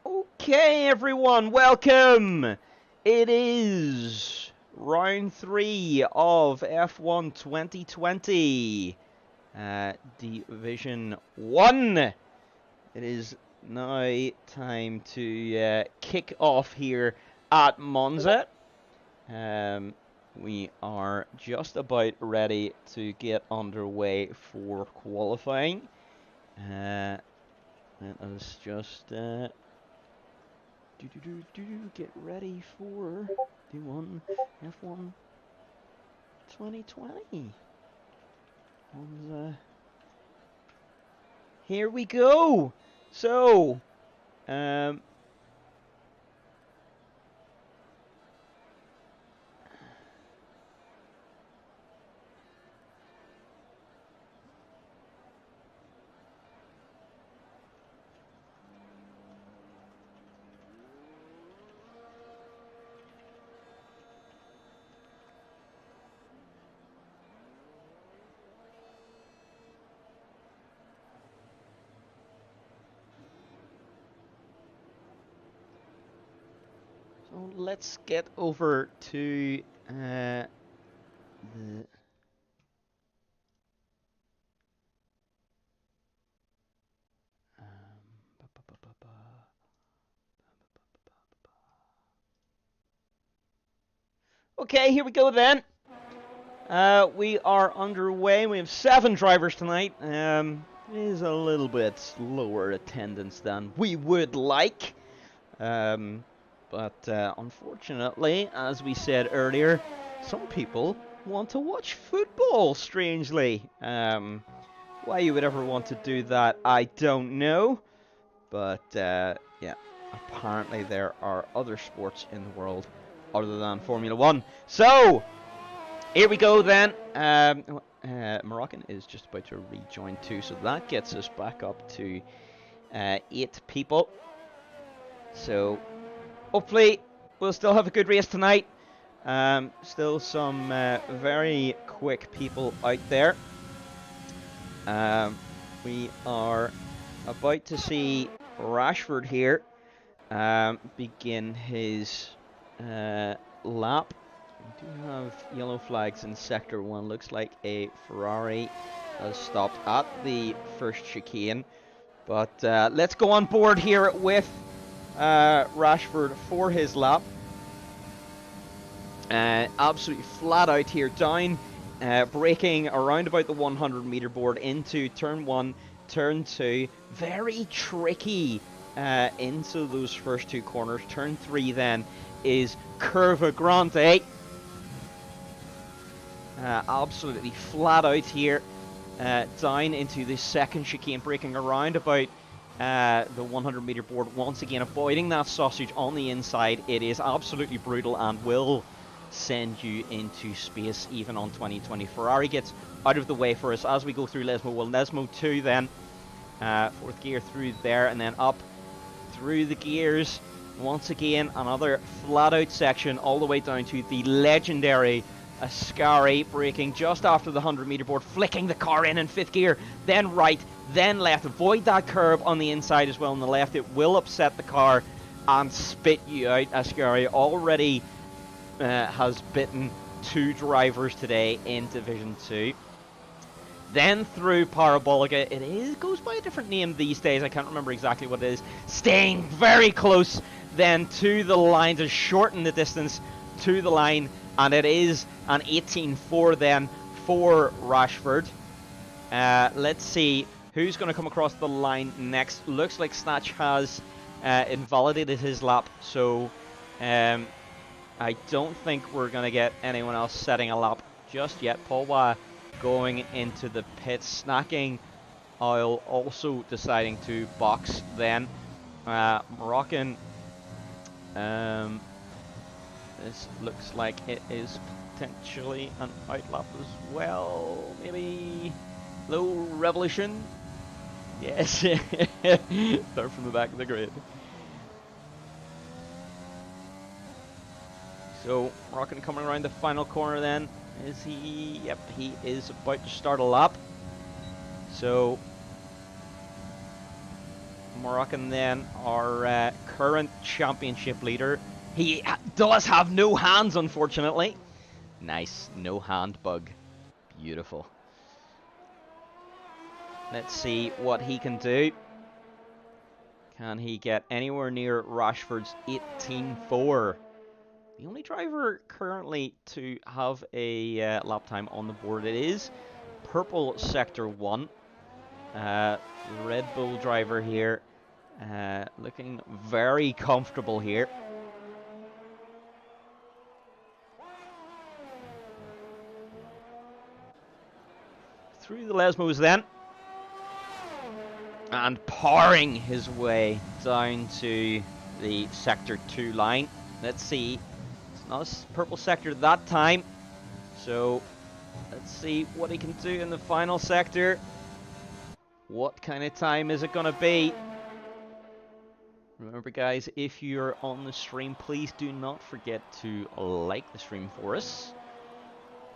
Okay, everyone, welcome! It is round 3 of F1 2020, Division 1. It is now time to kick off here at Monza. We are just about ready to get underway for qualifying. Let us just get ready for D1 F1 2020. Here we go. So, let's get over to the Okay, here we go then. We are underway. We have 7 drivers tonight. It is a little bit slower attendance than we would like. But unfortunately, as we said earlier, some people want to watch football, strangely. Why you would ever want to do that, I don't know. But, yeah, apparently there are other sports in the world other than Formula 1. So, here we go then. Moroccan is just about to rejoin too, so that gets us back up to 8 people. So, hopefully, we'll still have a good race tonight. Still some very quick people out there. We are about to see Rashford here begin his lap. We do have yellow flags in Sector 1. Looks like a Ferrari has stopped at the first chicane. But let's go on board here with Rashford for his lap. Absolutely flat out here, down, braking around about the 100 meter board into turn 1, turn 2. Very tricky into those first 2 corners. Turn 3 then is Curva Grande. Absolutely flat out here, down into the second chicane, braking around about the 100 meter board, once again avoiding that sausage on the inside. It is absolutely brutal and will send you into space even on 2020. Ferrari gets out of the way for us as we go through Lesmo. Well, Lesmo 2 then, 4th gear through there and then up through the gears. Once again, another flat out section all the way down to the legendary Ascari, braking just after the 100 meter board, flicking the car in 5th gear, then right, then left. Avoid that curb on the inside as well on the left. It will upset the car and spit you out. Ascari already has bitten 2 drivers today in Division 2. Then through Parabolica, it goes by a different name these days, I can't remember exactly what it is. Staying very close then to the line to shorten the distance to the line, and it is an 18.4 then for Rashford. Let's see who's going to come across the line next. Looks like Snatch has invalidated his lap, so I don't think we're going to get anyone else setting a lap just yet. Paul going into the pits, snacking oil, also deciding to box then. Moroccan, this looks like it is potentially an outlap as well. Maybe low revolution. Yes, start from the back of the grid. So Moroccan coming around the final corner then. Is he? Yep, he is about to start a lap. So Moroccan then, our current championship leader. He does have no hands, unfortunately. Nice, no hand bug. Beautiful. Let's see what he can do. Can he get anywhere near Rashford's 18.4? The only driver currently to have a lap time on the board, it is Purple Sector 1. Red Bull driver here, looking very comfortable here. Through the Lesmos then. And powering his way down to the Sector 2 line. Let's see. It's not a purple sector that time. So, let's see what he can do in the final sector. What kind of time is it going to be? Remember, guys, if you're on the stream, please do not forget to like the stream for us.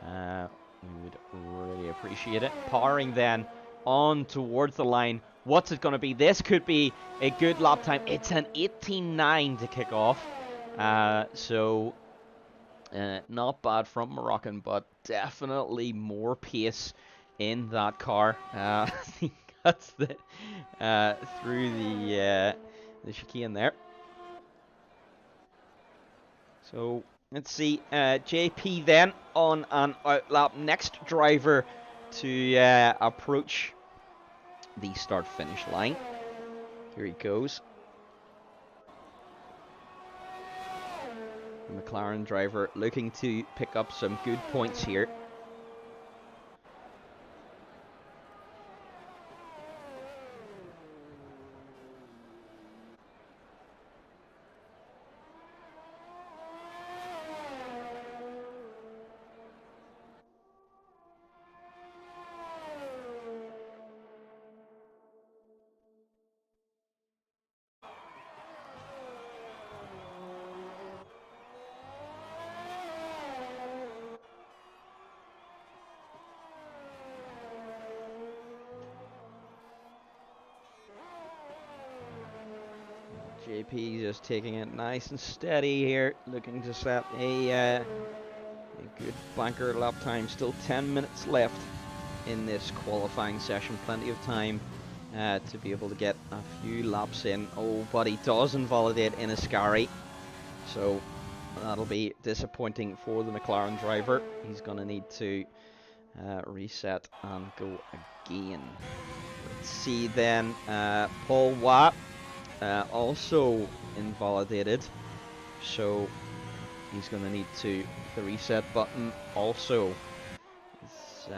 We would really appreciate it. Powering then on towards the line. What's it going to be? This could be a good lap time. It's an 18.9 to kick off. So, not bad from Moroccan, but definitely more pace in that car. I think that's the through the chicane there. So let's see. JP then on an outlap. Next driver to approach the start-finish line. Here he goes. The McLaren driver looking to pick up some good points here. JP just taking it nice and steady here, looking to set a good banker lap time. Still 10 minutes left in this qualifying session. Plenty of time to be able to get a few laps in. Oh, but he does invalidate in Ascari, so that'll be disappointing for the McLaren driver. He's going to need to reset and go again. Let's see then, Paul Watt. Also invalidated, so he's going to need to the reset button also. Let's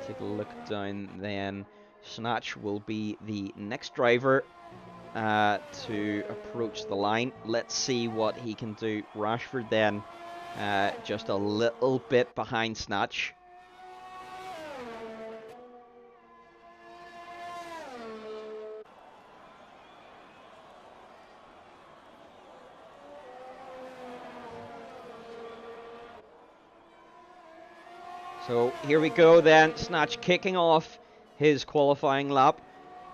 take a look down then. Snatch will be the next driver to approach the line. Let's see what he can do. Rashford then just a little bit behind Snatch. So here we go then, Snatch kicking off his qualifying lap.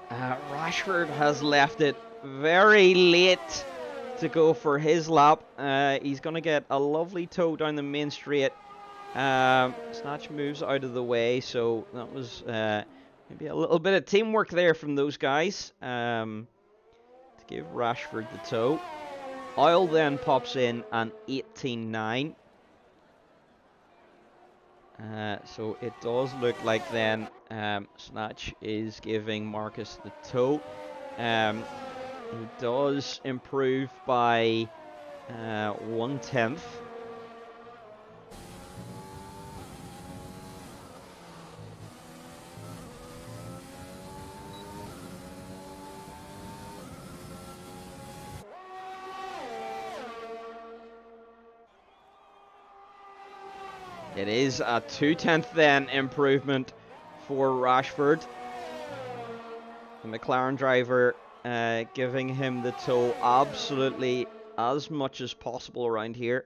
Rashford has left it very late to go for his lap. He's going to get a lovely tow down the main straight. Snatch moves out of the way, so that was maybe a little bit of teamwork there from those guys to give Rashford the tow. Oil then pops in an 18.9. So it does look like then Snatch is giving Marcus the tow. He does improve by 1/10. It is a 2/10 then improvement for Rashford. The McLaren driver giving him the tow absolutely as much as possible around here.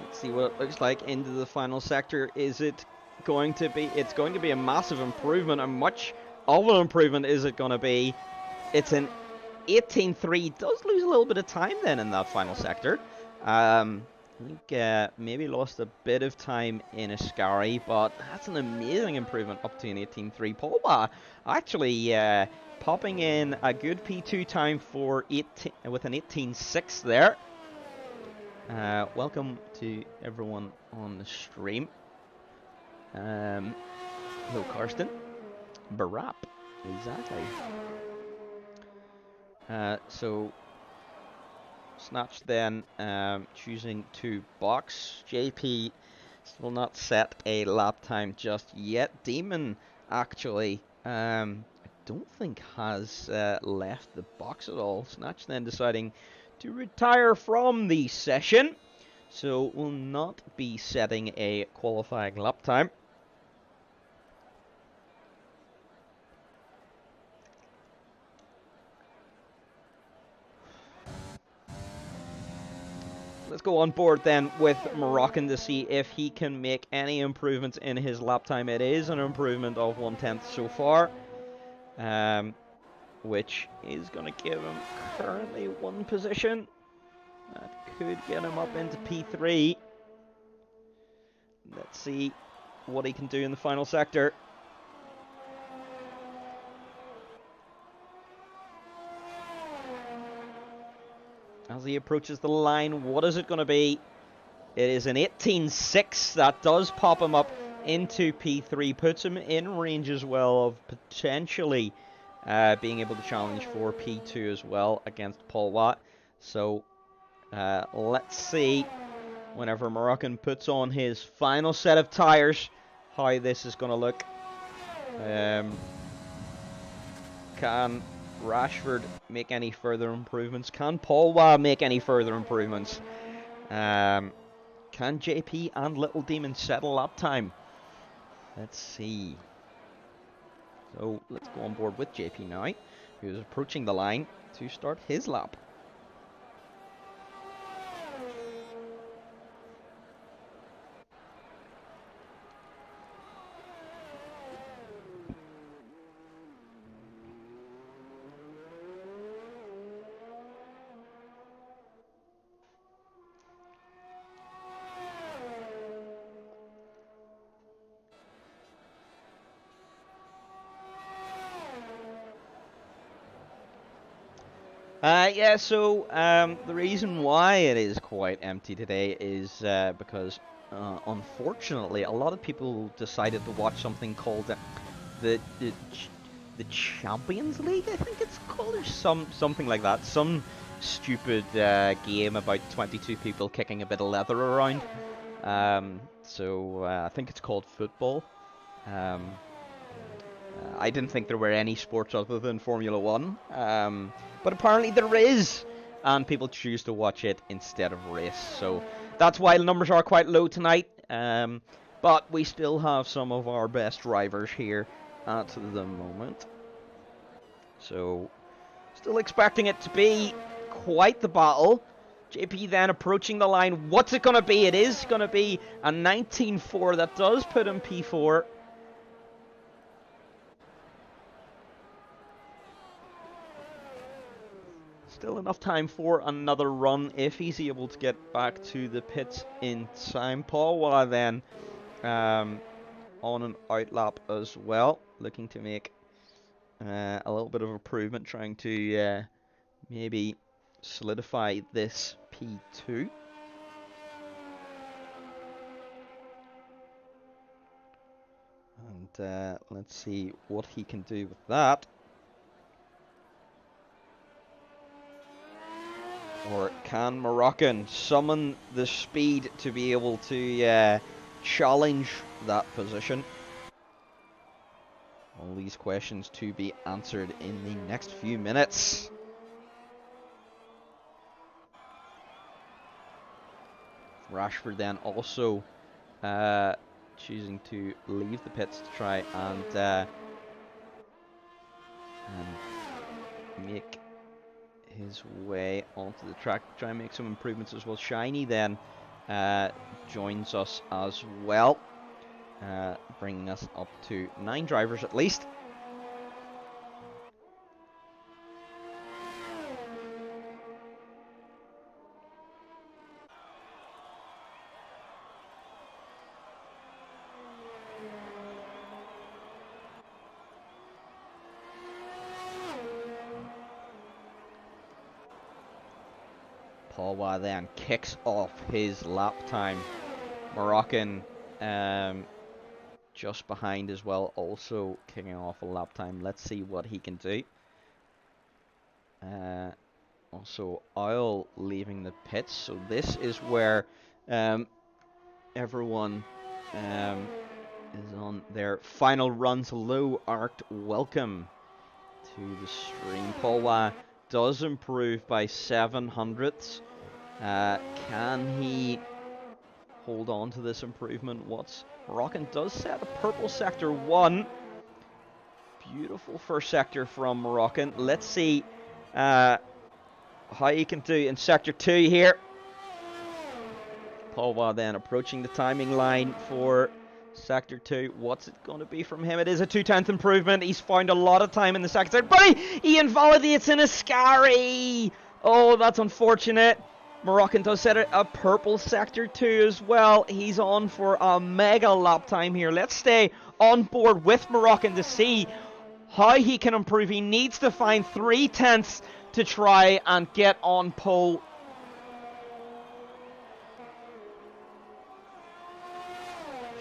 Let's see what it looks like into the final sector. Is it going to be? It's going to be a massive improvement, a much of an improvement is it going to be? It's an 18.3. Does lose a little bit of time then in that final sector. I think maybe lost a bit of time in Ascari, but that's an amazing improvement up to an 18.3. Paul actually popping in a good P2 time for 18 with an 18.6 there. Welcome to everyone on the stream. Hello, Karsten. Barap, exactly. So Snatch then choosing to box. JP still not set a lap time just yet. Demon actually I don't think has left the box at all. Snatch then deciding to retire from the session, so will not be setting a qualifying lap time. Let's go on board then with Moroccan to see if he can make any improvements in his lap time. It is an improvement of 1/10 so far, which is going to give him currently one position. That could get him up into P3. Let's see what he can do in the final sector. As he approaches the line, what is it going to be? It is an 18.6. That does pop him up into P3. Puts him in range as well of potentially being able to challenge for P2 as well against Paul Watt. So let's see, whenever Moroccan puts on his final set of tires, how this is going to look. Can Rashford make any further improvements? Can Paul Watt make any further improvements? Can JP and Little Demon settle lap time? Let's see. So let's go on board with JP now, who's approaching the line to start his lap. Yeah, so the reason why it is quite empty today is because, unfortunately, a lot of people decided to watch something called the Champions League, I think it's called, or something like that. Some stupid game about 22 people kicking a bit of leather around. So I think it's called football. I didn't think there were any sports other than Formula 1, but apparently there is, and people choose to watch it instead of race. So that's why the numbers are quite low tonight, but we still have some of our best drivers here at the moment. So still expecting it to be quite the battle. JP then approaching the line. What's it going to be? It is going to be a 19.4. That does put him P4. Still enough time for another run if he's able to get back to the pits in time. Paul Watt then on an out lap as well, looking to make a little bit of improvement, trying to maybe solidify this P2. And let's see what he can do with that. Or can Moroccan summon the speed to be able to challenge that position? All these questions to be answered in the next few minutes. Rashford then also choosing to leave the pits to try and make his way onto the track, try and make some improvements as well. Shiny then joins us as well, bringing us up to 9 drivers at least. Paul then kicks off his lap time. Moroccan just behind as well, also kicking off a lap time. Let's see what he can do. Also, Oil leaving the pits, so this is where everyone is on their final runs. Hello, Arced, welcome to the stream. Paul does improve by 700ths. Can he hold on to this improvement? Moroccan does set a purple sector 1. Beautiful first sector from Moroccan. Let's see how he can do in sector 2 here. Paul then approaching the timing line for sector 2. What's it going to be from him? It is a 2/10 improvement. He's found a lot of time in the sector, but he invalidates in a Scary. Oh, that's unfortunate. Moroccan does set a purple sector 2 as well. He's on for a mega lap time here. Let's stay on board with Moroccan to see how he can improve. He needs to find 3/10 to try and get on pole.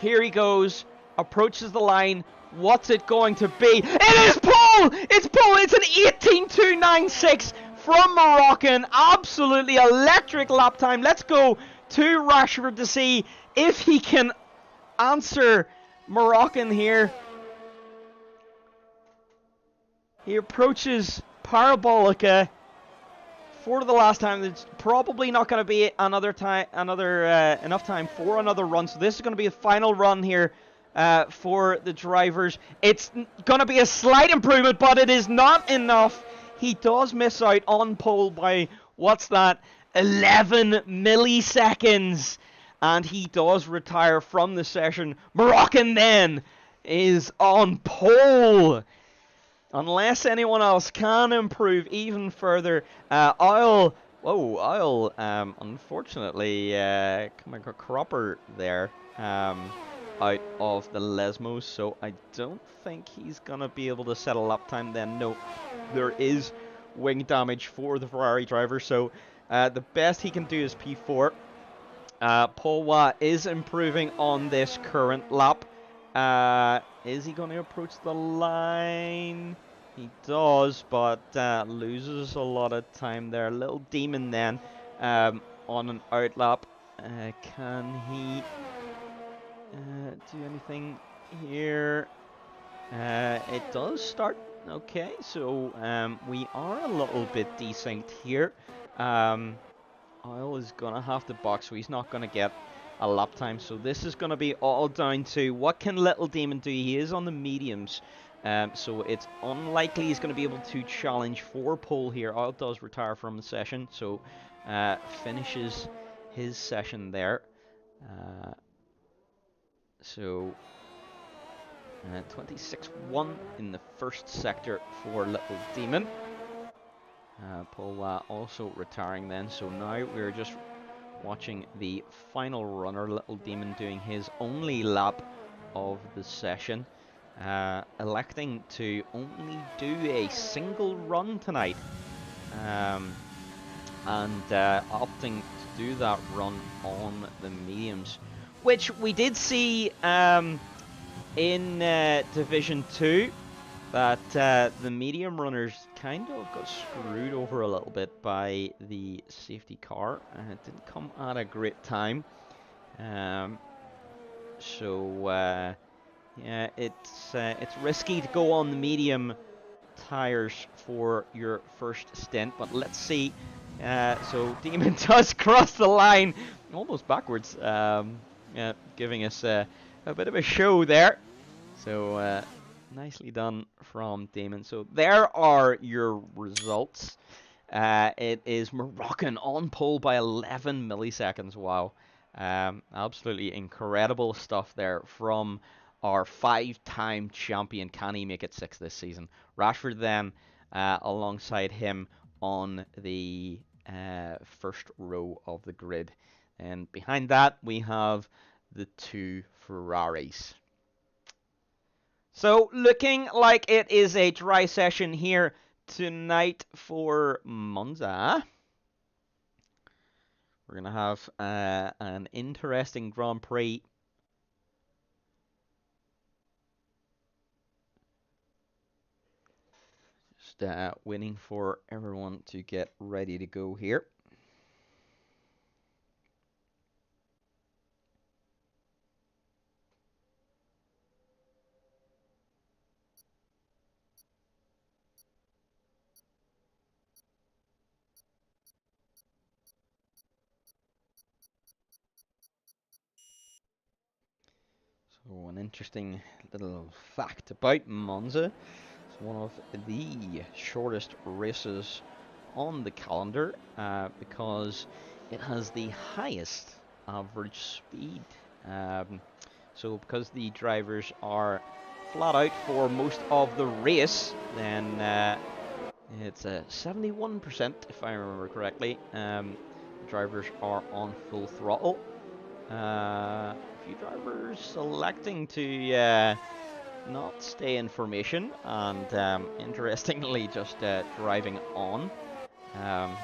Here he goes, approaches the line. What's it going to be? It is pole! It's pole! It's an 18.296 from Moroccan. Absolutely electric lap time. Let's go to Rashford to see if he can answer Moroccan here. He approaches Parabolica for the last time. It's probably not going to be enough time for another run. So this is going to be a final run here for the drivers. It's going to be a slight improvement, but it is not enough. He does miss out on pole by, what's that, 11 milliseconds. And he does retire from the session. Moroccan then is on pole. Unless anyone else can improve even further. Oil, unfortunately, come a cropper there out of the Lesmos, so I don't think he's going to be able to set a lap time then. No, there is wing damage for the Ferrari driver, so the best he can do is P4. Paul is improving on this current lap. Is he going to approach the line? He does, but loses a lot of time there. Little Demon then on an outlap. Can he do anything here? It does start. Okay, so we are a little bit desynced here. Oil is going to have to box, so he's not going to get a lap time. So this is going to be all down to what can Little Demon do. He is on the mediums, so it's unlikely he's going to be able to challenge for pole here. Oil does retire from the session, so finishes his session there. So 26-1 in the first sector for Little Demon. Paul also retiring then, so now we're just watching the final runner, Little Demon, doing his only lap of the session, electing to only do a single run tonight, and opting to do that run on the mediums, which we did see in Division 2, that the medium runners kind of got screwed over a little bit by the safety car, and it didn't come at a great time. So yeah, it's risky to go on the medium tires for your first stint, but let's see. So Demon does cross the line almost backwards, giving us a bit of a show there. So nicely done from Damon. So there are your results. It is Moroccan on pole by 11 milliseconds. Wow. Absolutely incredible stuff there from our 5-time champion. Can he make it 6 this season? Rashford then alongside him on the first row of the grid. And behind that we have the 2 Ferraris. So, looking like it is a dry session here tonight for Monza. We're going to have an interesting Grand Prix. Just waiting for everyone to get ready to go here. So an interesting little fact about Monza. It's one of the shortest races on the calendar because it has the highest average speed. So because the drivers are flat out for most of the race, then it's 71%, if I remember correctly. Drivers are on full throttle. A few drivers selecting to not stay in formation and interestingly just driving on. I'm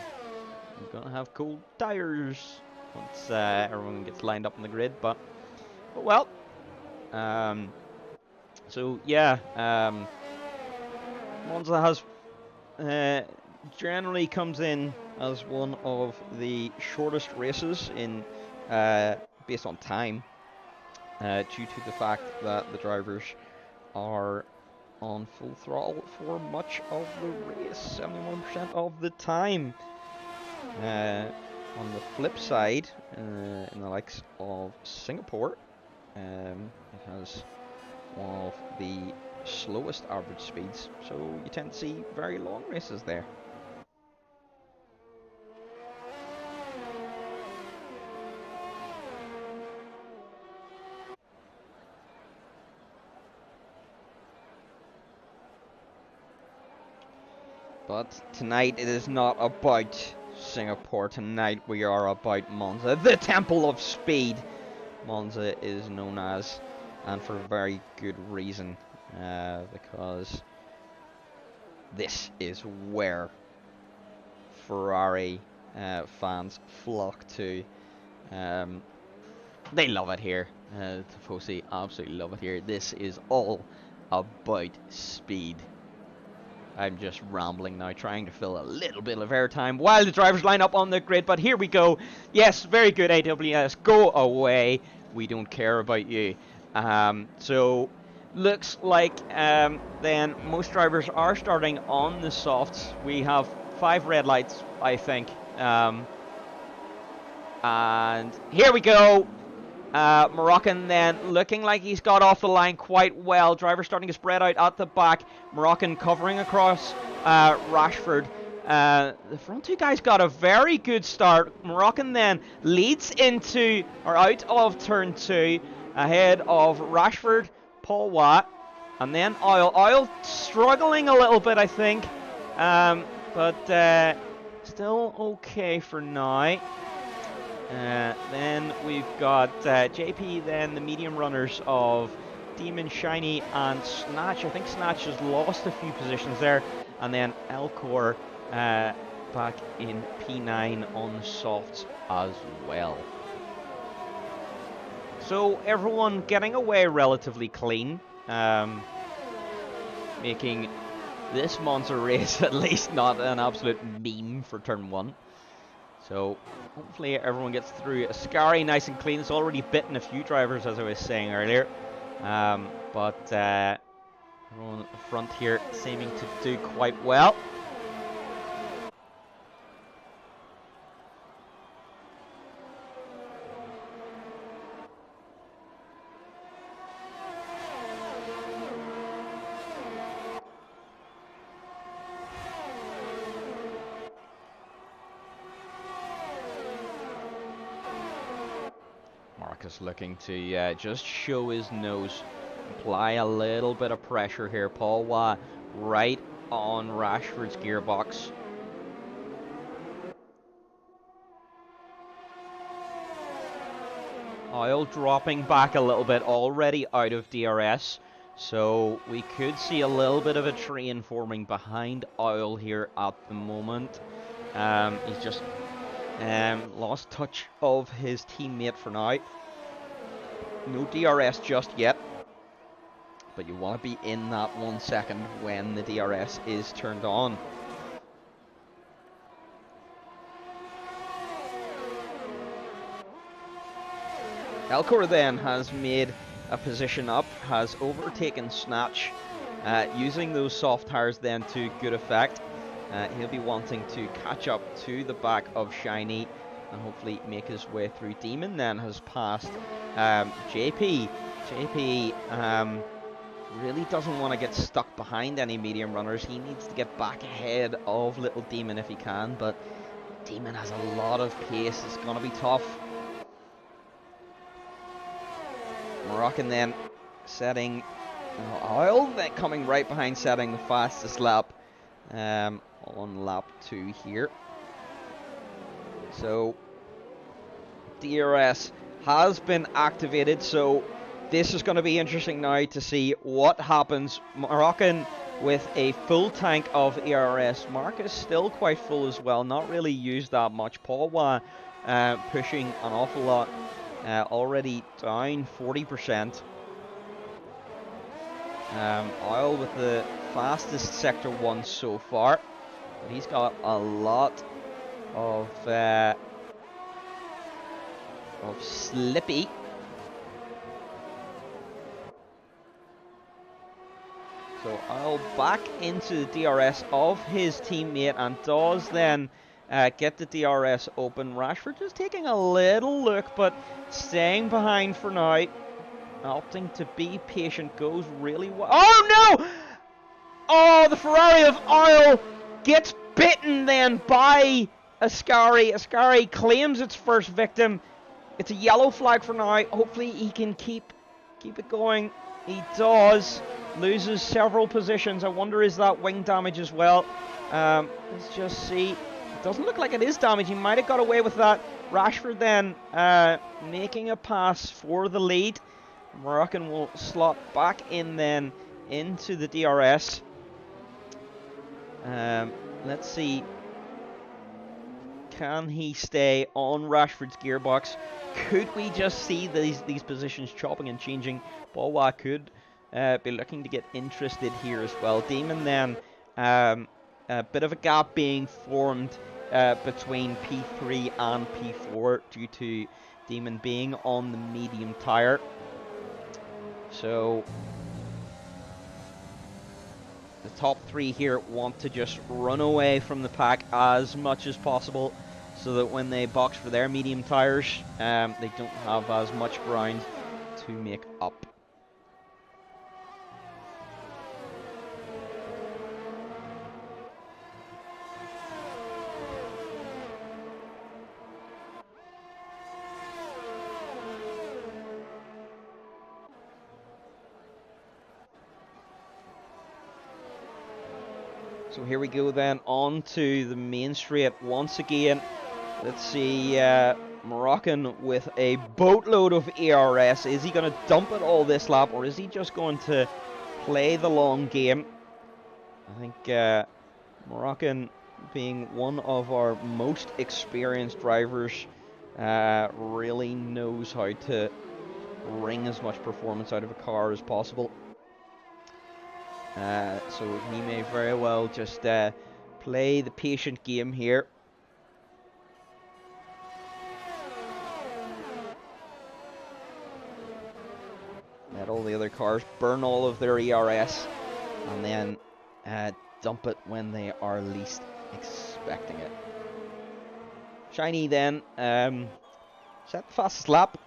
gonna have cold tires once everyone gets lined up in the grid, but well. So yeah, Monza has generally comes in as one of the shortest races in based on time, due to the fact that the drivers are on full throttle for much of the race, 71% of the time. On the flip side, in the likes of Singapore, it has one of the slowest average speeds, so you tend to see very long races there. But tonight it is not about Singapore. Tonight we are about Monza, the Temple of Speed. Monza is known as, and for very good reason, because this is where Ferrari fans flock to. They love it here. Tifosi absolutely love it here. This is all about speed. I'm just rambling now, trying to fill a little bit of airtime while the drivers line up on the grid. But here we go. Yes, very good, AWS. Go away. We don't care about you. So, looks like then most drivers are starting on the softs. We have 5 red lights, I think. And here we go. Moroccan then looking like he's got off the line quite well. Driver starting to spread out at the back. Moroccan covering across Rashford. The front two guys got a very good start. Moroccan then leads into or out of turn 2 ahead of Rashford, Paul Watt, and then Oil. Oil struggling a little bit, I think, but still okay for now. Then we've got JP, then the medium runners of Demon, Shiny, and Snatch. I think Snatch has lost a few positions there. And then Elcor back in P9 on the softs as well. So everyone getting away relatively clean, making this Monza race at least not an absolute meme for turn 1. So hopefully everyone gets through Ascari nice and clean. It's already bitten a few drivers, as I was saying earlier. But everyone at the front here seeming to do quite well. Marcus looking to just show his nose, apply a little bit of pressure here. Paul Watt right on Rashford's gearbox. Oil dropping back a little bit, already out of DRS. So we could see a little bit of a train forming behind Oil here at the moment. He's just Lost touch of his teammate for now. No DRS just yet, but you want to be in that 1 second when the DRS is turned on. Elcor then has made a position up, has overtaken Snatch, using those soft tires then to good effect. He'll be wanting to catch up to the back of Shiny and hopefully make his way through. Demon then has passed JP. JP really doesn't want to get stuck behind any medium runners. He needs to get back ahead of Little Demon if he can, but Demon has a lot of pace. It's going to be tough. Moroccan then setting Oil, then coming right behind, setting the fastest lap on lap 2 here. So DRS has been activated, so this is going to be interesting now to see what happens. Moroccan with a full tank of ERS. Marcus still quite full as well, not really used that much. Paul pushing an awful lot, already down 40%. Oil with the fastest Sector 1 so far, but he's got a lot of Slippy. So Oil back into the DRS of his teammate and does then get the DRS open. Rashford just taking a little look, but staying behind for now. Opting to be patient, goes really well. Oh no! Oh, the Ferrari of Oil gets bitten then by Ascari. Ascari claims its first victim. It's a yellow flag for now. Hopefully he can keep it going. He does. Loses several positions. I wonder, is that wing damage as well? Let's just see. It doesn't look like it is damage. He might have got away with that. Rashford then making a pass for the lead. Moroccan will slot back in then into the DRS. Let's see. Can he stay on Rashford's gearbox? Could we just see these positions chopping and changing? Balwa could be looking to get interested here as well. Demon then, a bit of a gap being formed between P3 and P4 due to Demon being on the medium tire. So the top 3 here want to just run away from the pack as much as possible, so that when they box for their medium tires, they don't have as much ground to make up. So here we go then, on to the main straight once again. Let's see, Moroccan with a boatload of ERS. Is he going to dump it all this lap, or is he just going to play the long game? I think Moroccan, being one of our most experienced drivers, really knows how to wring as much performance out of a car as possible. So he may very well just play the patient game here. Let all the other cars burn all of their ERS and then dump it when they are least expecting it. Shiny then set the fastest lap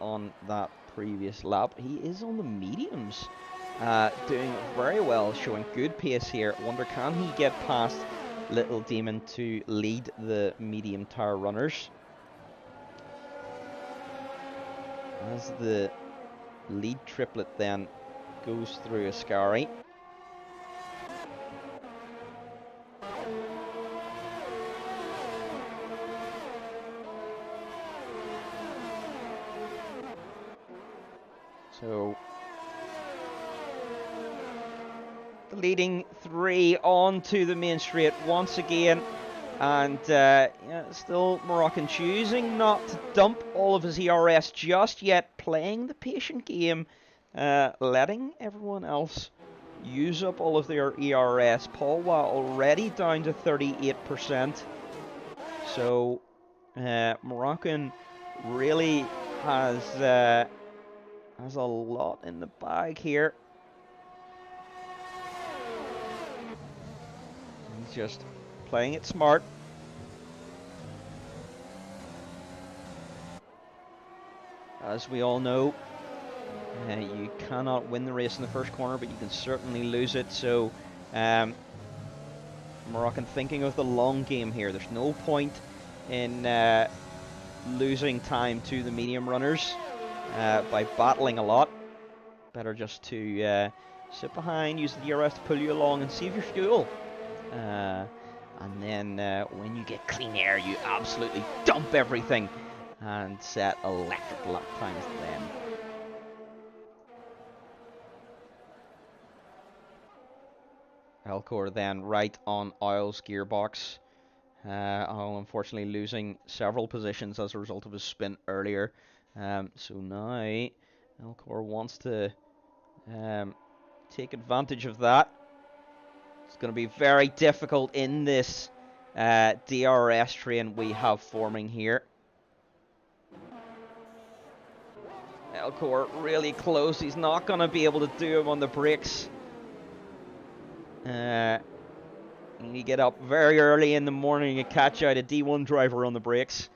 on that previous lap. He is on the mediums. Doing very well, showing good pace here. Wonder, can he get past Little Demon to lead the medium tire runners? As the lead triplet then goes through Ascari. So the leading 3 on to the main straight once again. And yeah, still Moroccan choosing not to dump all of his ERS just yet, playing the patient game, letting everyone else use up all of their ERS. Paul already down to 38%. So Moroccan really has a lot in the bag here. He's just playing it smart. As we all know, you cannot win the race in the first corner, but you can certainly lose it. So Moroccan thinking of the long game here. There's no point in losing time to the medium runners by battling a lot. Better just to sit behind, use the DRS to pull you along and save your fuel. And then when you get clean air, you absolutely dump everything and set electric lap times then. Elcor then right on Oil's gearbox. Oil unfortunately losing several positions as a result of his spin earlier. So now Elcor wants to take advantage of that. It's going to be very difficult in this DRS train we have forming here. Elcor really close. He's not going to be able to do him on the brakes. You get up very early in the morning and catch out a D1 driver on the brakes.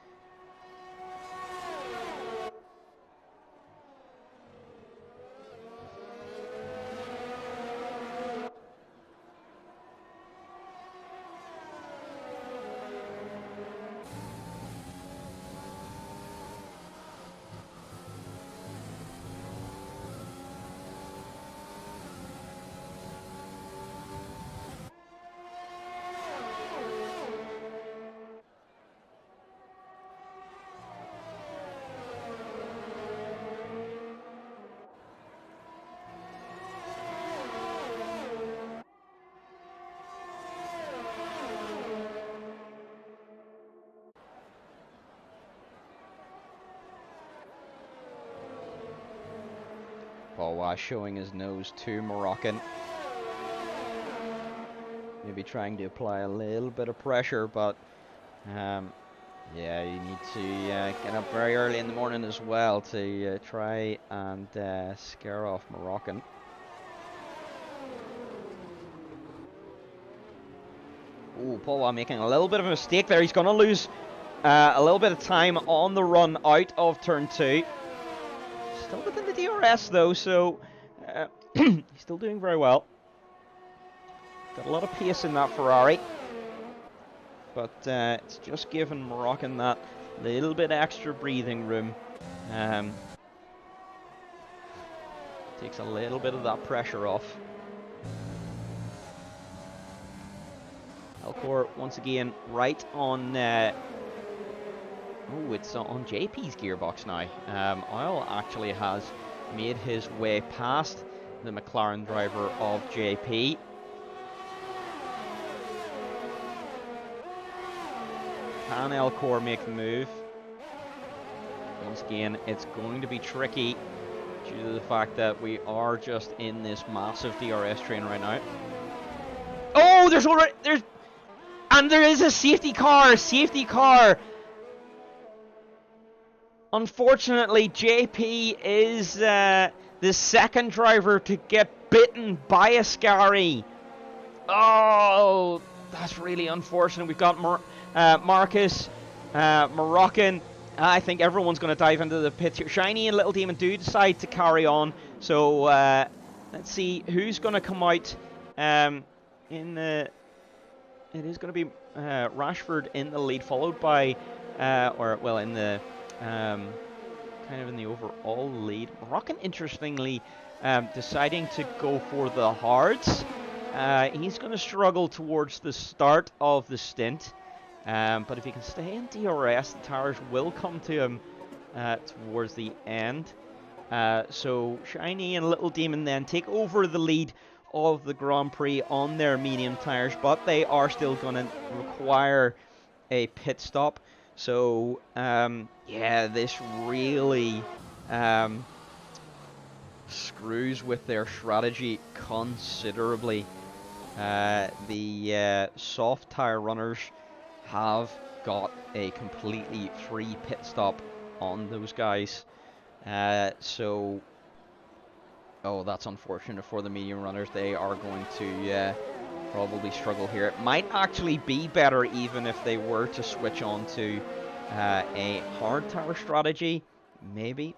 Paul showing his nose to Moroccan. Maybe trying to apply a little bit of pressure, but yeah, you need to get up very early in the morning as well to try and scare off Moroccan. Oh, Paul making a little bit of a mistake there. He's going to lose a little bit of time on the run out of turn 2. Still within the DRS though, so he's still doing very well. Got a lot of pace in that Ferrari, but it's just giving Moroccan that little bit extra breathing room. Takes a little bit of that pressure off. Elcor once again right on. Oh, it's on JP's gearbox now. Oil actually has made his way past the McLaren driver of JP. Can Elcor make the move? Once again, it's going to be tricky due to the fact that we are just in this massive DRS train right now. Oh, there is a safety car. Unfortunately, JP is the second driver to get bitten by a Scary. Oh, that's really unfortunate. We've got Marcus, Moroccan. I think everyone's going to dive into the pits here. Shiny and Little Demon do decide to carry on. So let's see who's going to come out in the... It is going to be Rashford in the lead, followed by... in the... kind of in the overall lead. Moroccan, interestingly, deciding to go for the hards. He's going to struggle towards the start of the stint. But if he can stay in DRS, the tires will come to him towards the end. So Shiny and Little Demon then take over the lead of the Grand Prix on their medium tires, but they are still going to require a pit stop. So, yeah, this really screws with their strategy considerably. The soft tire runners have got a completely free pit stop on those guys. So, oh, that's unfortunate for the medium runners. They are going to probably struggle here. It might actually be better even if they were to switch on to a hard tire strategy. Maybe.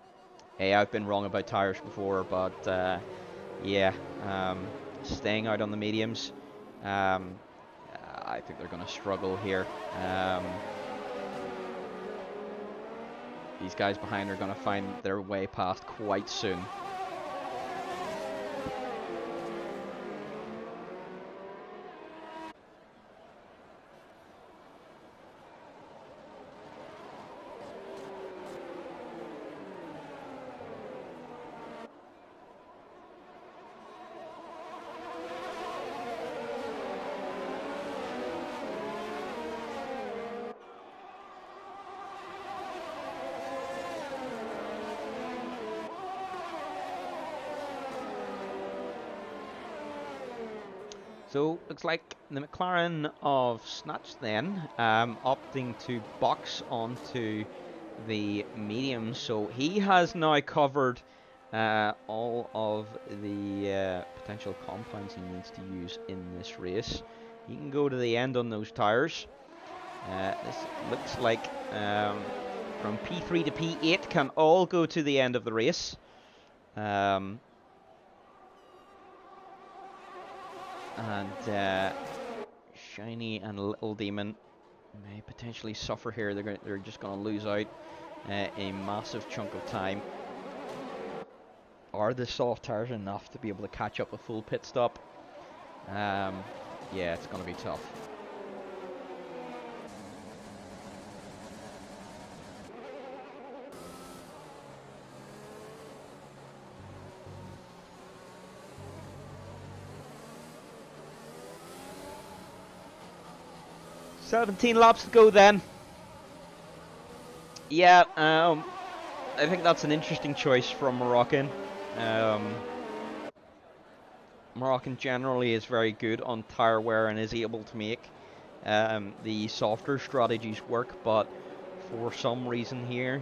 Hey, I've been wrong about tires before, but yeah, staying out on the mediums. I think they're going to struggle here. These guys behind are going to find their way past quite soon. So, looks like the McLaren of Snatch then, opting to box onto the mediums. So, he has now covered all of the potential compounds he needs to use in this race. He can go to the end on those tires. This looks like from P3 to P8 can all go to the end of the race. And Shiny and Little Demon may potentially suffer here. They're just going to lose out a massive chunk of time. Are the soft tires enough to be able to catch up a full pit stop? Yeah, it's going to be tough. $17 laps to go then. Yeah, I think that's an interesting choice from Moroccan. Moroccan generally is very good on tire wear and is able to make the softer strategies work, but for some reason here,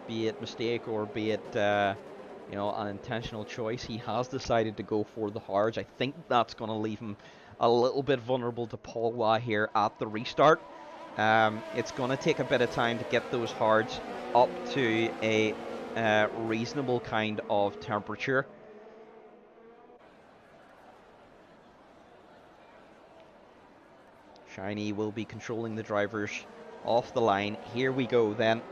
be it mistake or be it you know, an intentional choice, he has decided to go for the hards. I think that's going to leave him a little bit vulnerable to Paul Waugh here at the restart. It's going to take a bit of time to get those hards up to a reasonable kind of temperature. Shiny will be controlling the drivers off the line. Here we go then.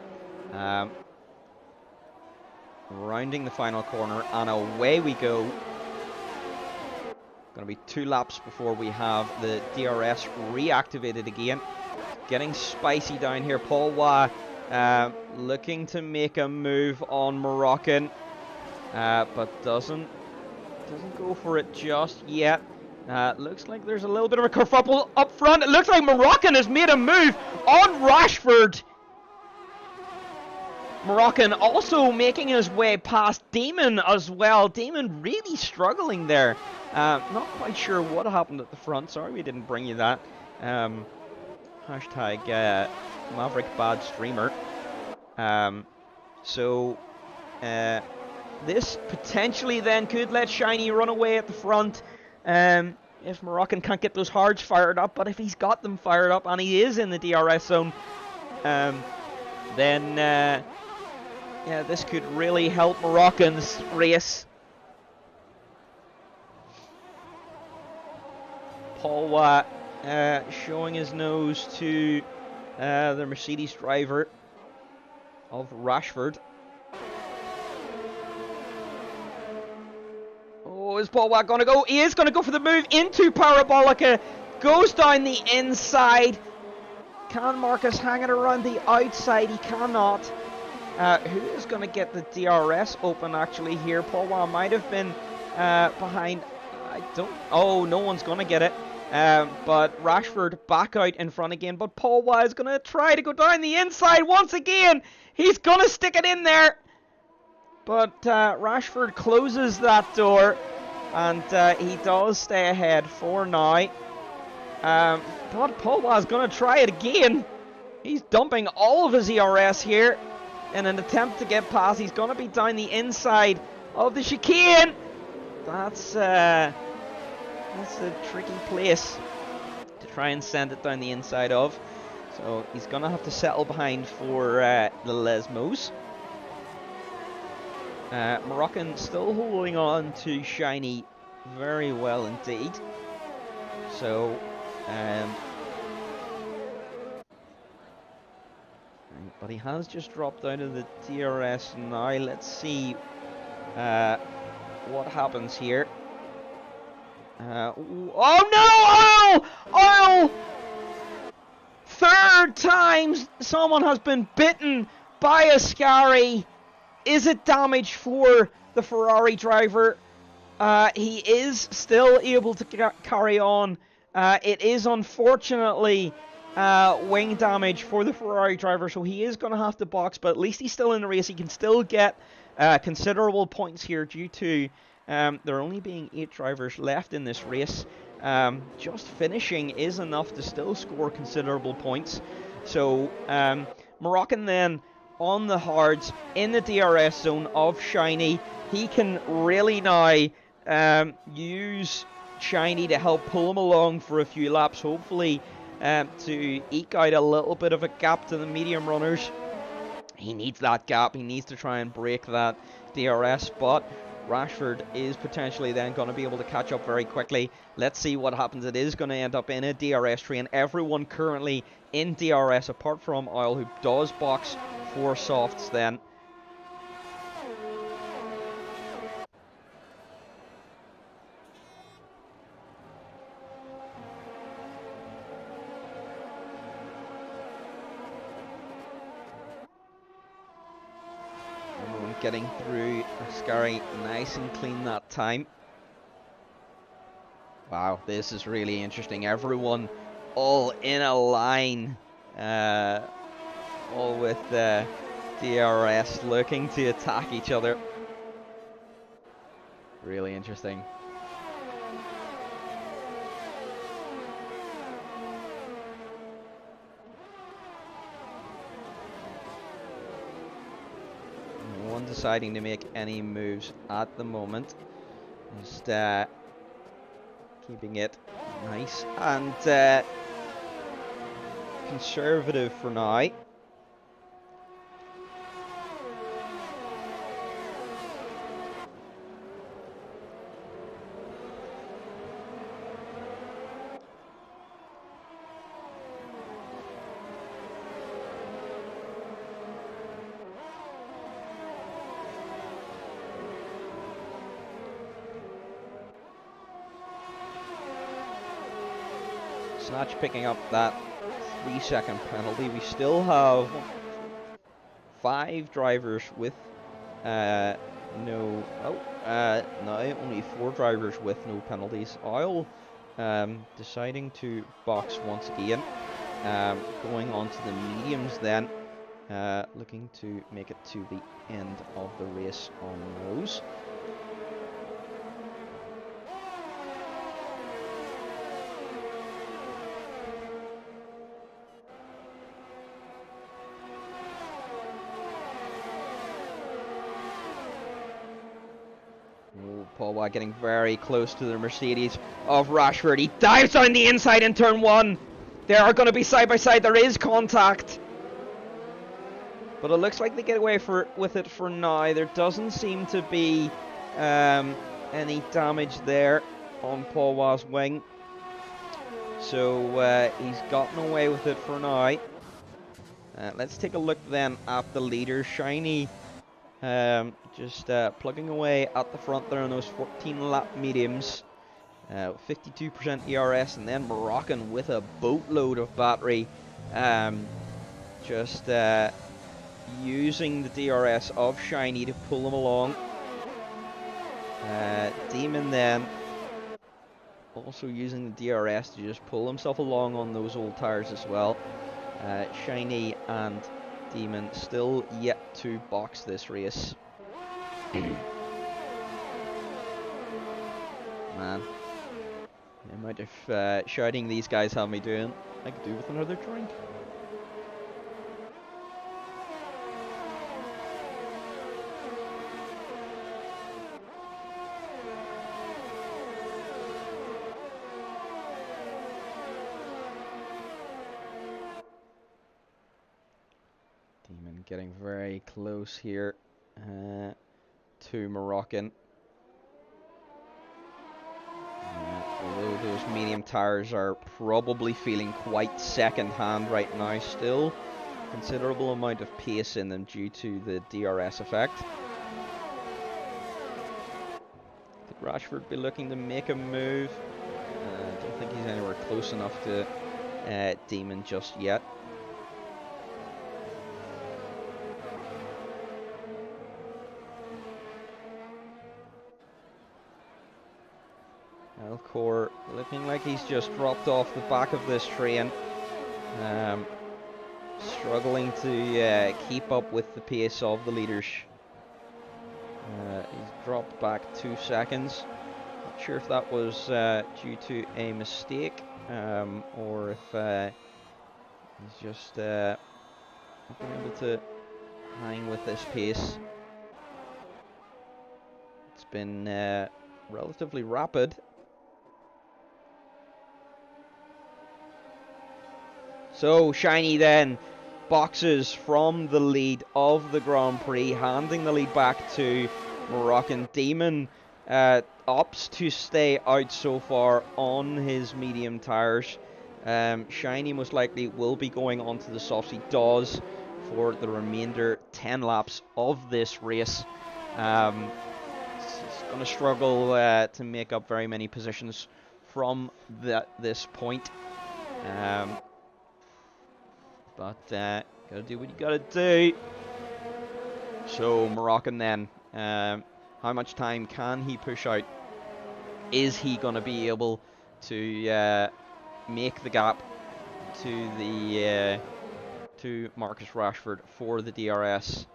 Rounding the final corner, and away we go. Going to be 2 laps before we have the DRS reactivated again. Getting spicy down here. Paul Waugh looking to make a move on Moroccan, but doesn't go for it just yet. Looks like there's a little bit of a kerfuffle up front. It looks like Moroccan has made a move on Rashford. Moroccan also making his way past Damon as well. Damon really struggling there. Not quite sure what happened at the front. Sorry we didn't bring you that. Hashtag Maverick Bad Streamer. So this potentially then could let Shiny run away at the front. If Moroccan can't get those hards fired up, but if he's got them fired up and he is in the DRS zone, then yeah, this could really help Moroccan's race. Paul Waugh showing his nose to the Mercedes driver of Rashford. Oh, is Paul Waugh going to go? He is going to go for the move into Parabolica. Goes down the inside. Can Marcus hang it around the outside? He cannot. Who is going to get the DRS open actually here? Paul Waugh might have been behind. I don't. Oh, no one's going to get it. But Rashford back out in front again. But Paul Wise going to try to go down the inside once again. He's going to stick it in there. But Rashford closes that door. And he does stay ahead for now. But Paul Wise going to try it again. He's dumping all of his ERS here in an attempt to get past. He's going to be down the inside of the chicane. That's a tricky place to try and send it down the inside of. So he's going to have to settle behind for the Lesmos. Moroccan still holding on to Shiny very well indeed. So, but he has just dropped out of the DRS now. Let's see what happens here. Oh no! Oil! Third time someone has been bitten by a Scary. Is it damage for the Ferrari driver? He is still able to carry on. It is unfortunately wing damage for the Ferrari driver, so he is going to have to box, but at least he's still in the race. He can still get considerable points here due to there only being 8 drivers left in this race. Just finishing is enough to still score considerable points. So Moroccan then on the hards in the DRS zone of Shiny. He can really now use Shiny to help pull him along for a few laps, hopefully to eke out a little bit of a gap to the medium runners. He needs that gap. He needs to try and break that DRS, but Rashford is potentially then going to be able to catch up very quickly. Let's see what happens. It is going to end up in a DRS train. Everyone currently in DRS apart from Oil, who does box for softs then. Getting through Scary nice and clean that time. Wow, this is really interesting. Everyone all in a line, all with DRS looking to attack each other. Really interesting. Deciding to make any moves at the moment. Just keeping it nice and conservative for now. Snatch picking up that 3-second penalty. We still have 5 drivers with no. No, only 4 drivers with no penalties. Oil deciding to box once again. Going on to the mediums then. Looking to make it to the end of the race on those. Paul White getting very close to the Mercedes of Rashford. He dives down the inside in turn 1. They are going to be side by side. There is contact. But it looks like they get away with it for now. There doesn't seem to be any damage there on Paul White's wing. So he's gotten away with it for now. Let's take a look then at the leaders. Shiny just plugging away at the front there on those 14-lap mediums. 52% ERS, and then Moroccan with a boatload of battery. Just using the DRS of Shiny to pull him along. Demon then also using the DRS to just pull himself along on those old tires as well. Shiny and Demon still yet to box this race. Man, the amount of shouting these guys have me doing, I could do with another drink. Demon getting very close here to Moroccan. Although those medium tires are probably feeling quite second-hand right now, still considerable amount of pace in them due to the DRS effect. Could Rashford be looking to make a move? I don't think he's anywhere close enough to Demon just yet. Alcor looking like he's just dropped off the back of this train. Struggling to keep up with the pace of the leaders. He's dropped back 2 seconds. Not sure if that was due to a mistake or if he's just not been able to hang with this pace. It's been relatively rapid. So Shiny then boxes from the lead of the Grand Prix, handing the lead back to Moroccan. Demon opts to stay out so far on his medium tires. Shiny most likely will be going on to the softs. He does for the remainder 10 laps of this race. He's going to struggle to make up very many positions from this point. But gotta do what you gotta do. So Moroccan then, how much time can he push out? Is he gonna be able to make the gap to the to Marcus Rashford for the DRS,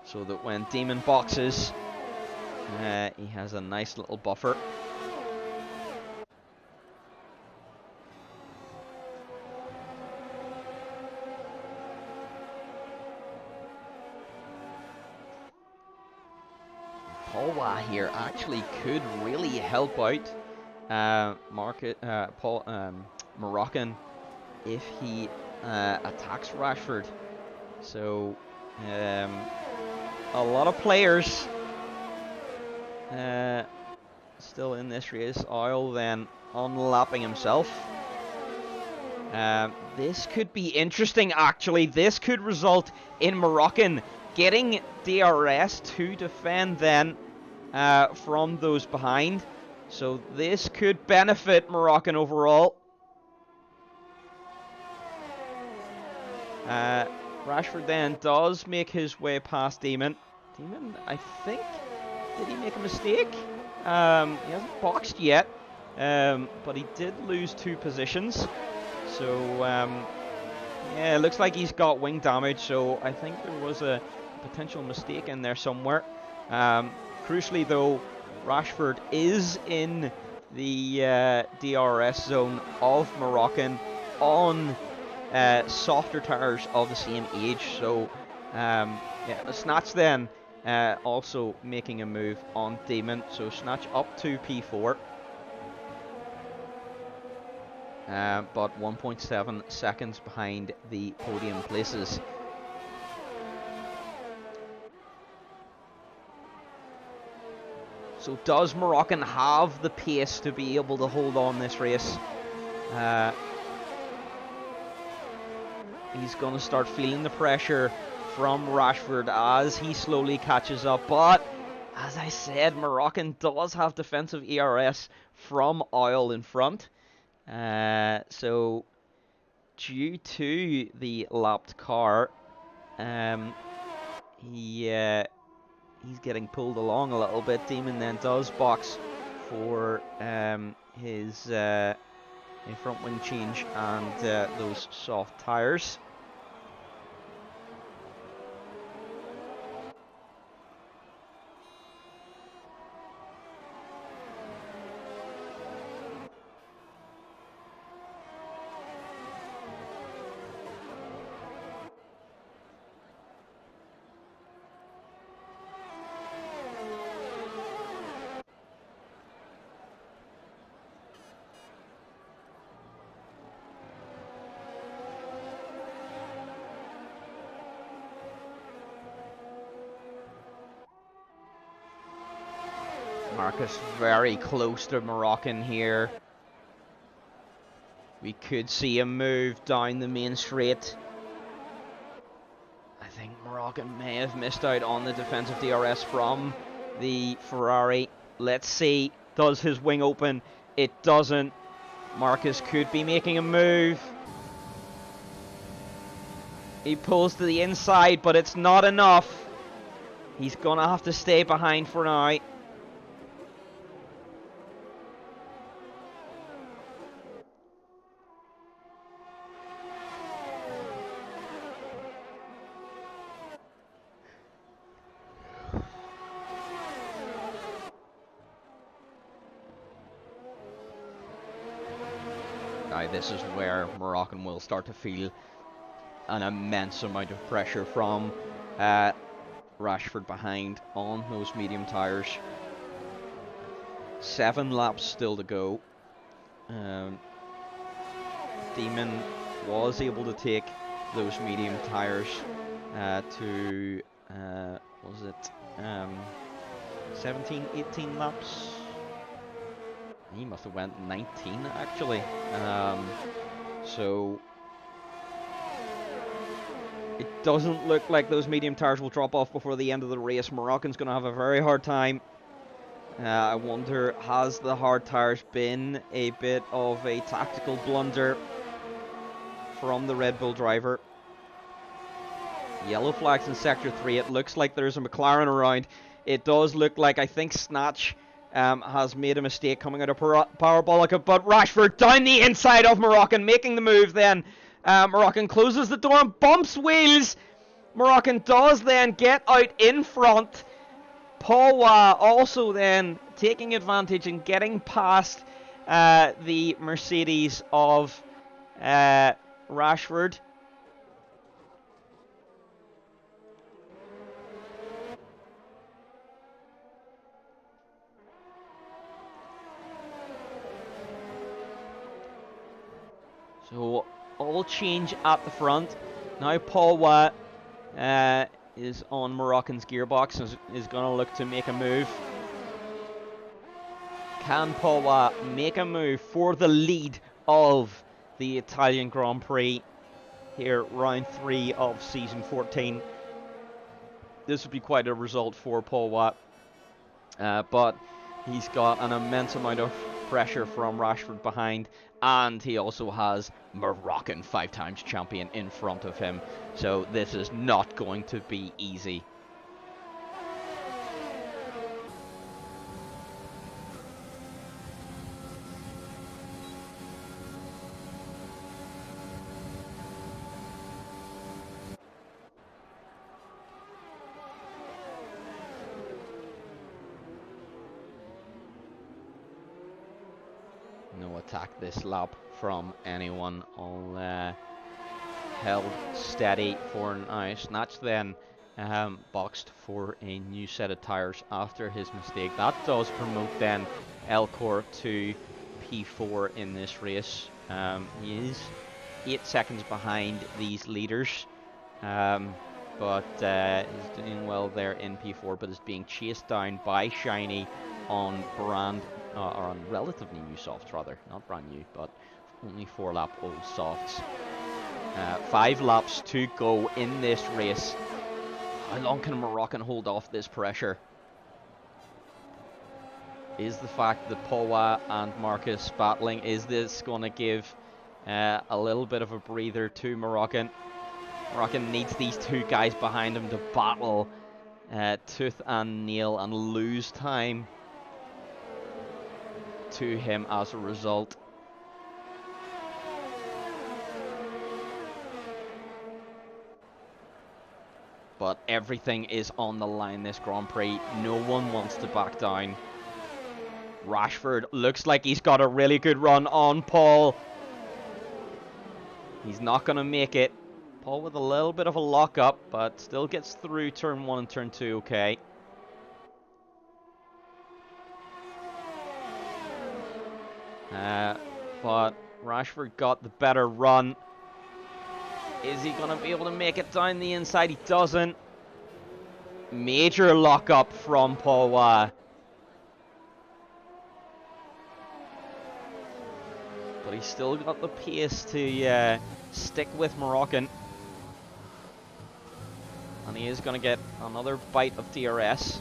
so that when Demon boxes, he has a nice little buffer. Paul here actually could really help out Moroccan if he attacks Rashford. So a lot of players still in this race. Oil then unlapping himself. This could be interesting actually. This could result in Moroccan getting DRS to defend then from those behind. So this could benefit Moroccan overall. Rashford then does make his way past Demon. Demon, I think, did he make a mistake? He hasn't boxed yet, but he did lose 2 positions. So yeah, it looks like he's got wing damage, so I think there was a potential mistake in there somewhere. Crucially though, Rashford is in the DRS zone of Moroccan on softer tires of the same age. So yeah, Snatch then also making a move on Demon. So Snatch up to P4. But 1.7 seconds behind the podium places. So does Moroccan have the pace to be able to hold on this race? He's going to start feeling the pressure from Rashford as he slowly catches up. But as I said, Moroccan does have defensive ERS from Oil in front. So due to the lapped car, he's getting pulled along a little bit. Demon then does box for his front wing change and those soft tyres. Marcus very close to Moroccan here. We could see him move down the main straight. I think Moroccan may have missed out on the defensive DRS from the Ferrari. Let's see, does his wing open? It doesn't. Marcus could be making a move. He pulls to the inside, but it's not enough. He's gonna have to stay behind for now. Now this is where Moroccan will start to feel an immense amount of pressure from Rashford behind on those medium tyres. 7 laps still to go. Demon was able to take those medium tyres to, was it 17, 18 laps? He must have went 19 actually. So it doesn't look like those medium tyres will drop off before the end of the race. Moroccan's going to have a very hard time. I wonder, has the hard tyres been a bit of a tactical blunder from the Red Bull driver? Yellow flags in Sector 3. It looks like there's a McLaren around. It does look like, I think Snatch has made a mistake coming out of Parabolica, but Rashford down the inside of Moroccan, making the move then. Moroccan closes the door and bumps wheels. Moroccan does then get out in front. Pawa also then taking advantage and getting past the Mercedes of Rashford. So all change at the front. Now Pawa is on Moroccan's gearbox and is going to look to make a move. Can Pawa make a move for the lead of the Italian Grand Prix here, round 3 of season 14? This would be quite a result for Pawa, but he's got an immense amount of pressure from Rashford behind, and he also has Moroccan 5 times champion in front of him, so this is not going to be easy. No attack this lap from anyone, all held steady for now. Snatch then boxed for a new set of tyres after his mistake. That does promote then Elcor to P4 in this race. He is 8 seconds behind these leaders, but is doing well there in P4, but is being chased down by Shiny on or on relatively new softs rather, not brand new, but only 4 lap old softs. 5 laps to go in this race. How long can Moroccan hold off this pressure? Is the fact that Pawa and Marcus battling, is this going to give a little bit of a breather to Moroccan? Moroccan needs these 2 guys behind him to battle tooth and nail and lose time to him as a result. But everything is on the line this Grand Prix. No one wants to back down. Rashford looks like he's got a really good run on Paul. He's not going to make it. Paul with a little bit of a lock-up, but still gets through turn 1 and turn 2 okay. But Rashford got the better run. Is he going to be able to make it down the inside? He doesn't. Major lock-up from Paul But he's still got the pace to stick with Moroccan. And he is going to get another bite of DRS.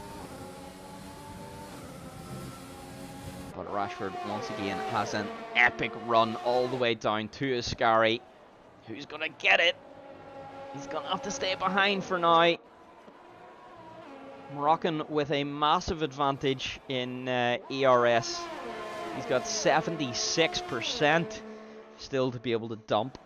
But Rashford, once again, has an epic run all the way down to Ascari. Who's going to get it? He's going to have to stay behind for now. Moroccan with a massive advantage in ERS. He's got 76% still to be able to dump.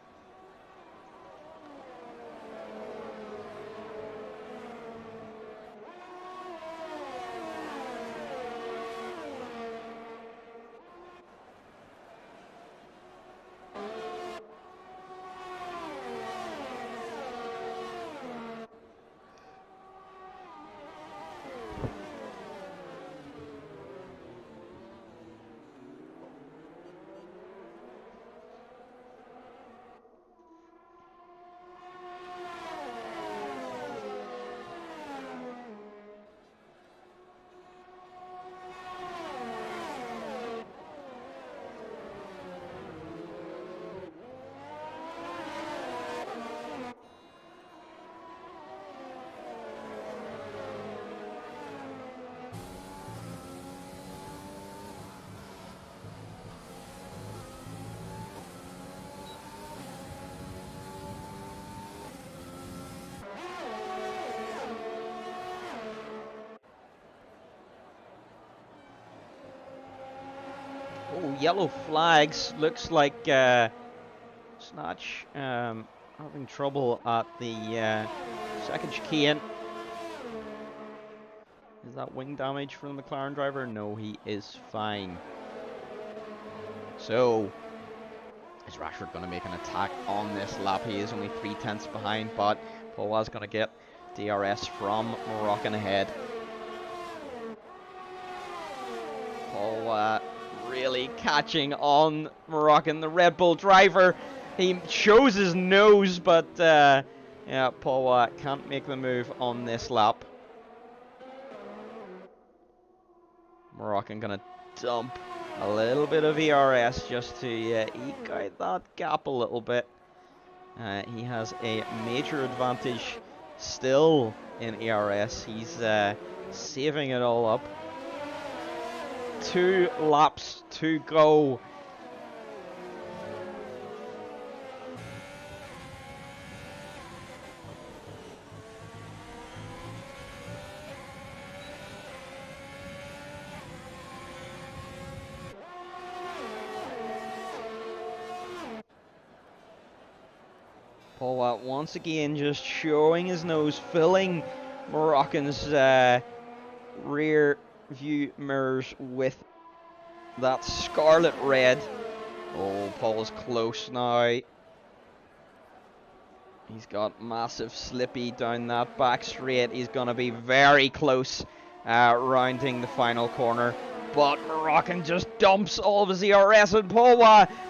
Oh, yellow flags. Looks like Snatch having trouble at the second chicane. Is that wing damage from the McLaren driver? No, he is fine. So, is Rashford going to make an attack on this lap? He is only 3/10 behind, but Paul's going to get DRS from Moroccan ahead. Paul really catching on Moroccan, the Red Bull driver. He shows his nose, but yeah, Paul can't make the move on this lap. Moroccan gonna dump a little bit of ERS just to eke out that gap a little bit. He has a major advantage still in ERS. He's saving it all up. 2 laps to go. Paul once again just showing his nose, filling Moroccan's rear view mirrors with that scarlet red. Oh, Paul's close now. He's got massive slippy down that back straight. He's going to be very close rounding the final corner. But Moroccan just dumps all of his ERS, and Paul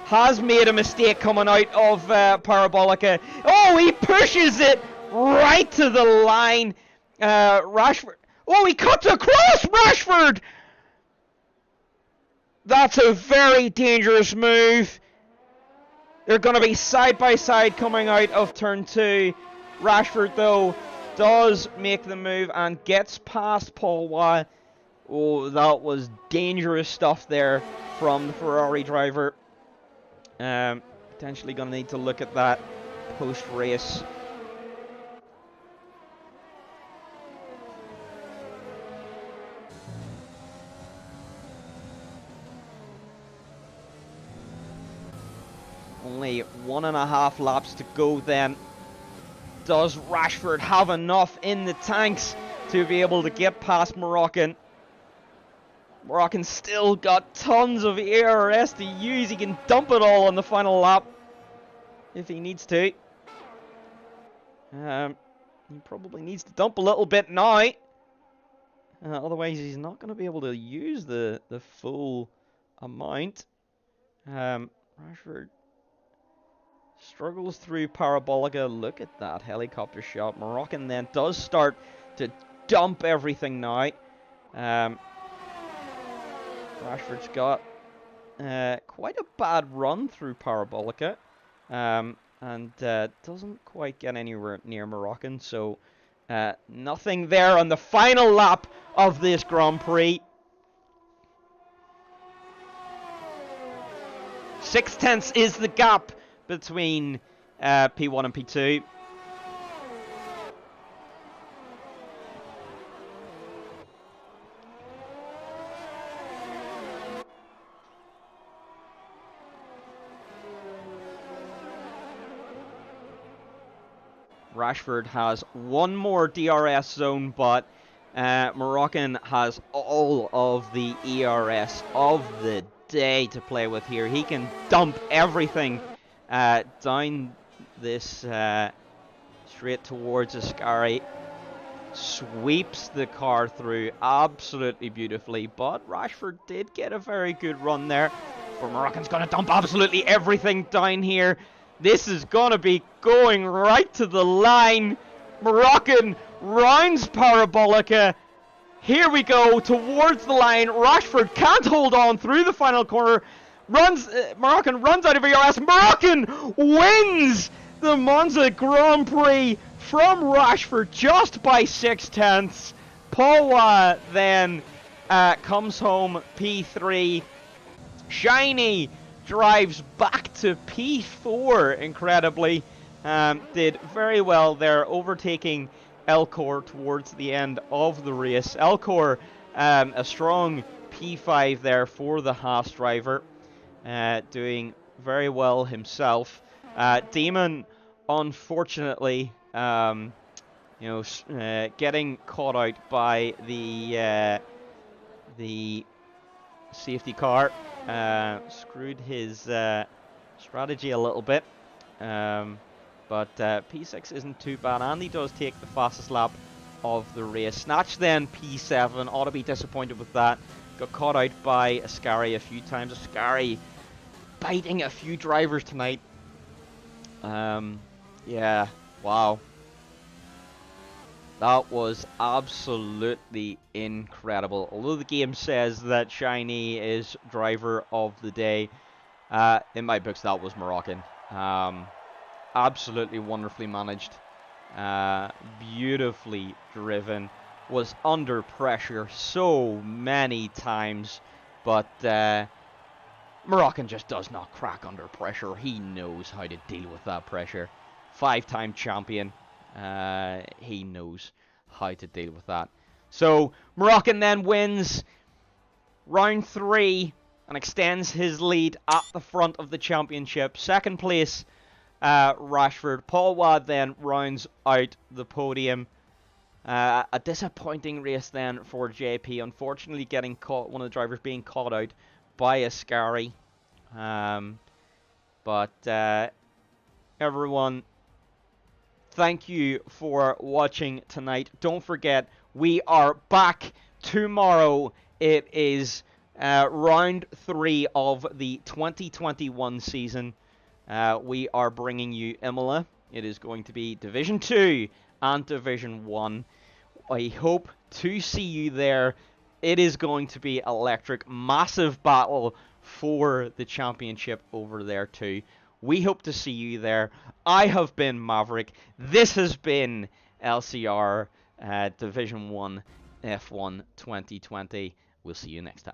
has made a mistake coming out of Parabolica. Oh, he pushes it right to the line. Rashford. Oh, he cuts across Rashford. That's a very dangerous move. They're going to be side by side coming out of turn 2. Rashford, though, does make the move and gets past Paul. Oh, that was dangerous stuff there from the Ferrari driver. Potentially going to need to look at that post-race. 1.5 laps to go then. Does Rashford have enough in the tanks to be able to get past Moroccan? Moroccan still got tons of ARS to use. He can dump it all on the final lap if he needs to. He probably needs to dump a little bit now. Otherwise, he's not going to be able to use the full amount. Rashford struggles through Parabolica. Look at that helicopter shot. Moroccan then does start to dump everything now. Rashford's got quite a bad run through Parabolica. And doesn't quite get anywhere near Moroccan. So nothing there on the final lap of this Grand Prix. 0.6 is the gap between P1 and P2. Rashford has one more DRS zone, but Moroccan has all of the ERS of the day to play with here. He can dump everything down this straight towards Ascari. Sweeps the car through absolutely beautifully, but Rashford did get a very good run there. But Moroccan's going to dump absolutely everything down here. This is going to be going right to the line. Moroccan rounds Parabolica. Here we go, towards the line. Rashford can't hold on through the final corner. Moroccan runs out of ERS. Moroccan wins the Monza Grand Prix from Rashford just by 0.6. Paul then comes home P3. Shiny drives back to P4, incredibly. Did very well there, overtaking Elcor towards the end of the race. Elcor, a strong P5 there for the Haas driver, doing very well himself. Damon, unfortunately, getting caught out by the safety car, screwed his strategy a little bit. But P6 isn't too bad, and he does take the fastest lap of the race. Snatch then P7, ought to be disappointed with that. Got caught out by Ascari a few times. Ascari biting a few drivers tonight. Yeah, wow. That was absolutely incredible. Although the game says that Shiny is driver of the day, in my books that was Moroccan. Absolutely wonderfully managed, beautifully driven, was under pressure so many times, but Moroccan just does not crack under pressure. He knows how to deal with that pressure. 5-time champion, he knows how to deal with that. So Moroccan then wins round 3 and extends his lead at the front of the championship. Second place, Rashford. Paul Wad then rounds out the podium. A disappointing race then for JP. Unfortunately, getting caught, one of the drivers being caught out by Ascari. But everyone, thank you for watching tonight. Don't forget, we are back tomorrow. It is round 3 of the 2021 season. We are bringing you Imola. It is going to be Division 2 and Division 1. I hope to see you there. It is going to be electric. Massive battle for the championship over there too. We hope to see you there. I have been Maverick. This has been LCR Division 1 F1 2020. We'll see you next time.